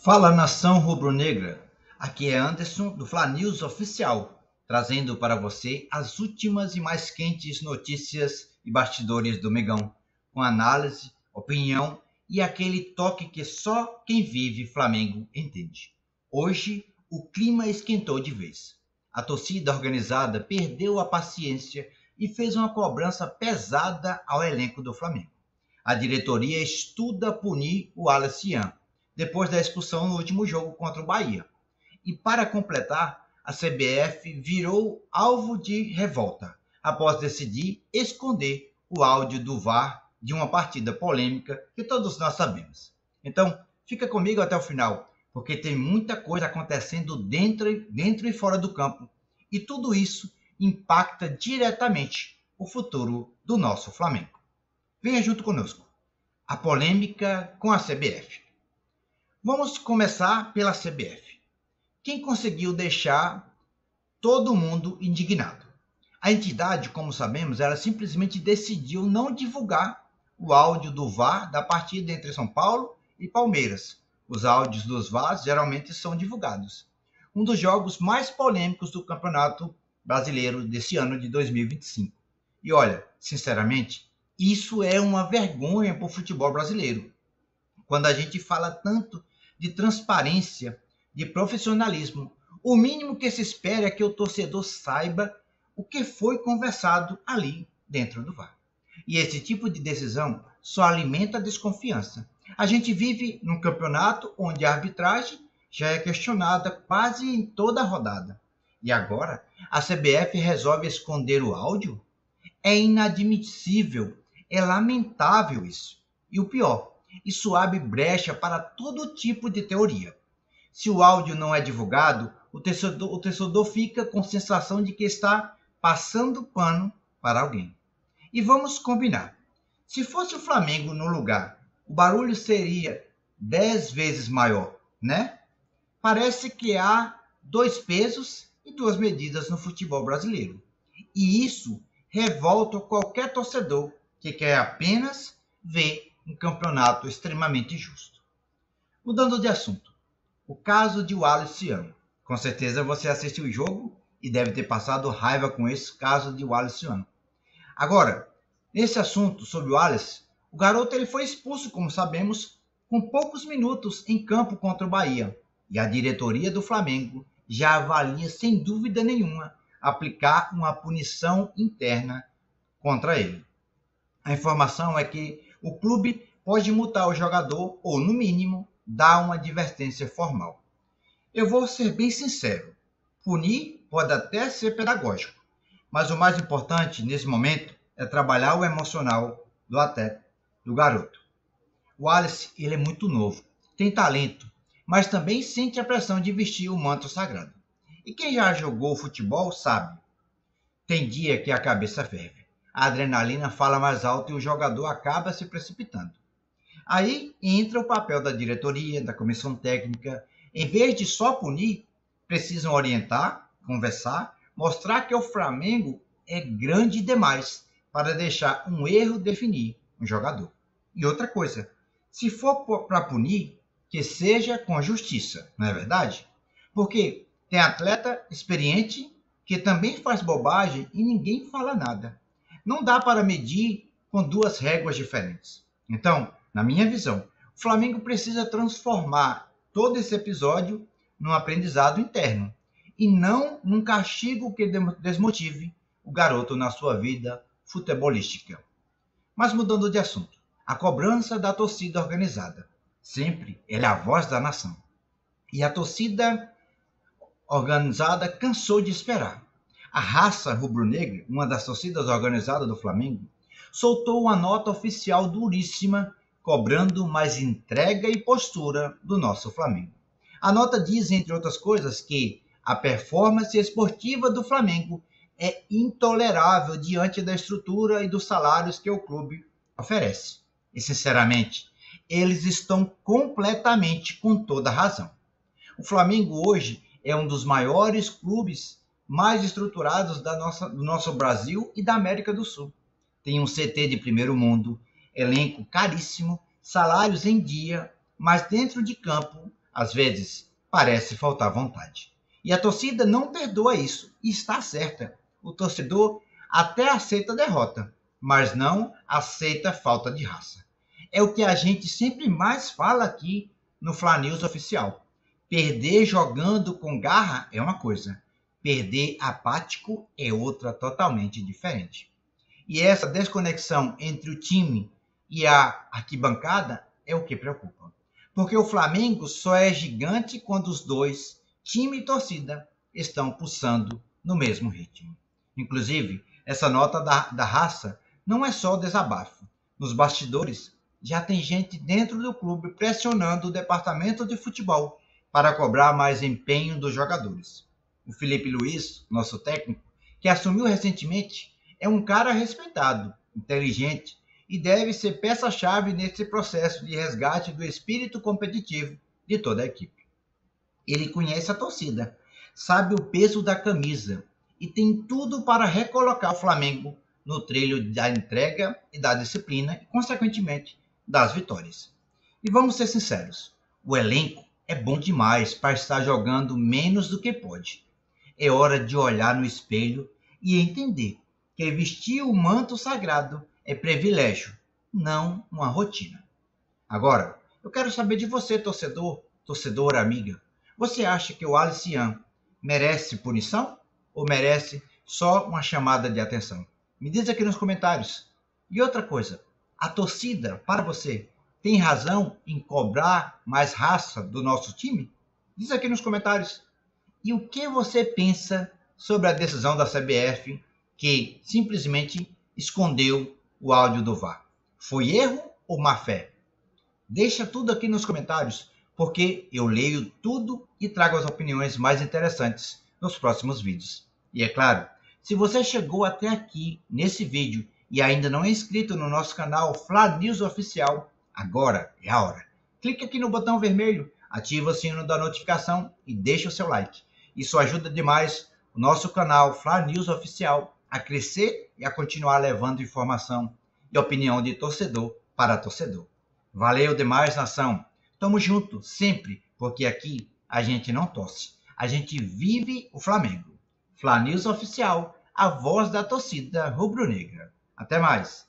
Fala nação rubro-negra, aqui é Anderson do Fla News Oficial, trazendo para você as últimas e mais quentes notícias e bastidores do Megão, com análise, opinião e aquele toque que só quem vive Flamengo entende. Hoje, o clima esquentou de vez. A torcida organizada perdeu a paciência e fez uma cobrança pesada ao elenco do Flamengo. A diretoria estuda punir o Wallace Yan, depois da expulsão no último jogo contra o Bahia. E para completar, a CBF virou alvo de revolta, após decidir esconder o áudio do VAR de uma partida polêmica que todos nós sabemos. Então, fica comigo até o final, porque tem muita coisa acontecendo dentro e fora do campo, e tudo isso impacta diretamente o futuro do nosso Flamengo. Venha junto conosco. A polêmica com a CBF. Vamos começar pela CBF. Quem conseguiu deixar todo mundo indignado? A entidade, como sabemos, ela simplesmente decidiu não divulgar o áudio do VAR da partida entre São Paulo e Palmeiras. Os áudios dos VARs geralmente são divulgados. Um dos jogos mais polêmicos do Campeonato Brasileiro desse ano de 2025. E olha, sinceramente, isso é uma vergonha para o futebol brasileiro. Quando a gente fala tanto de transparência, de profissionalismo, o mínimo que se espera é que o torcedor saiba o que foi conversado ali dentro do VAR. E esse tipo de decisão só alimenta a desconfiança. A gente vive num campeonato onde a arbitragem já é questionada quase em toda a rodada. E agora a CBF resolve esconder o áudio? É inadmissível, é lamentável isso. E o pior, isso abre brecha para todo tipo de teoria. Se o áudio não é divulgado, o torcedor fica com a sensação de que está passando pano para alguém. E vamos combinar. Se fosse o Flamengo no lugar, o barulho seria 10 vezes maior, né? Parece que há dois pesos e duas medidas no futebol brasileiro. E isso revolta qualquer torcedor que quer apenas ver um campeonato extremamente justo. Mudando de assunto, o caso de Wallace Yan. Com certeza você assistiu o jogo e deve ter passado raiva com esse caso de Wallace Yan. Agora, nesse assunto sobre o Wallace, o garoto ele foi expulso, como sabemos, com poucos minutos em campo contra o Bahia. E a diretoria do Flamengo já avalia, sem dúvida nenhuma, aplicar uma punição interna contra ele. A informação é que o clube pode multar o jogador ou, no mínimo, dar uma advertência formal. Eu vou ser bem sincero, punir pode até ser pedagógico, mas o mais importante nesse momento é trabalhar o emocional do atleta, do garoto. O Wallace, ele é muito novo, tem talento, mas também sente a pressão de vestir o manto sagrado. E quem já jogou futebol sabe, tem dia que a cabeça ferve. A adrenalina fala mais alto e o jogador acaba se precipitando. Aí entra o papel da diretoria, da comissão técnica. Em vez de só punir, precisam orientar, conversar, mostrar que o Flamengo é grande demais para deixar um erro definir um jogador. E outra coisa, se for para punir, que seja com justiça, não é verdade? Porque tem atleta experiente que também faz bobagem e ninguém fala nada. Não dá para medir com duas réguas diferentes. Então, na minha visão, o Flamengo precisa transformar todo esse episódio num aprendizado interno e não num castigo que desmotive o garoto na sua vida futebolística. Mas mudando de assunto, a cobrança da torcida organizada. Sempre ela é a voz da nação. E a torcida organizada cansou de esperar. A raça rubro-negra, uma das torcidas organizadas do Flamengo, soltou uma nota oficial duríssima cobrando mais entrega e postura do nosso Flamengo. A nota diz, entre outras coisas, que a performance esportiva do Flamengo é intolerável diante da estrutura e dos salários que o clube oferece. E, sinceramente, eles estão completamente com toda a razão. O Flamengo hoje é um dos maiores clubes mais estruturados do nosso Brasil e da América do Sul. Tem um CT de primeiro mundo, elenco caríssimo, salários em dia, mas dentro de campo Às vezes, parece faltar vontade. E a torcida não perdoa isso, e está certa. O torcedor até aceita a derrota, mas não aceita a falta de raça. É o que a gente sempre mais fala aqui no Fla News Oficial. Perder jogando com garra é uma coisa, perder apático é outra totalmente diferente. E essa desconexão entre o time e a arquibancada é o que preocupa. Porque o Flamengo só é gigante quando os dois, time e torcida, estão pulsando no mesmo ritmo. Inclusive, essa nota da raça não é só desabafo. Nos bastidores, já tem gente dentro do clube pressionando o departamento de futebol para cobrar mais empenho dos jogadores. O Felipe Luiz, nosso técnico, que assumiu recentemente, é um cara respeitado, inteligente e deve ser peça-chave nesse processo de resgate do espírito competitivo de toda a equipe. Ele conhece a torcida, sabe o peso da camisa e tem tudo para recolocar o Flamengo no trilho da entrega e da disciplina e, consequentemente, das vitórias. E vamos ser sinceros, o elenco é bom demais para estar jogando menos do que pode. É hora de olhar no espelho e entender que vestir o manto sagrado é privilégio, não uma rotina. Agora, eu quero saber de você, torcedor, torcedora, amiga. Você acha que o Alician merece punição ou merece só uma chamada de atenção? Me diz aqui nos comentários. E outra coisa, a torcida, para você, tem razão em cobrar mais raça do nosso time? Diz aqui nos comentários. E o que você pensa sobre a decisão da CBF que simplesmente escondeu o áudio do VAR? Foi erro ou má fé? Deixa tudo aqui nos comentários, porque eu leio tudo e trago as opiniões mais interessantes nos próximos vídeos. E é claro, se você chegou até aqui nesse vídeo e ainda não é inscrito no nosso canal Fla News Oficial, agora é a hora. Clique aqui no botão vermelho, ativa o sino da notificação e deixa o seu like. Isso ajuda demais o nosso canal Fla News Oficial a crescer e a continuar levando informação e opinião de torcedor para torcedor. Valeu demais, nação! Tamo junto, sempre, porque aqui a gente não torce, a gente vive o Flamengo. Fla News Oficial, a voz da torcida rubro-negra. Até mais!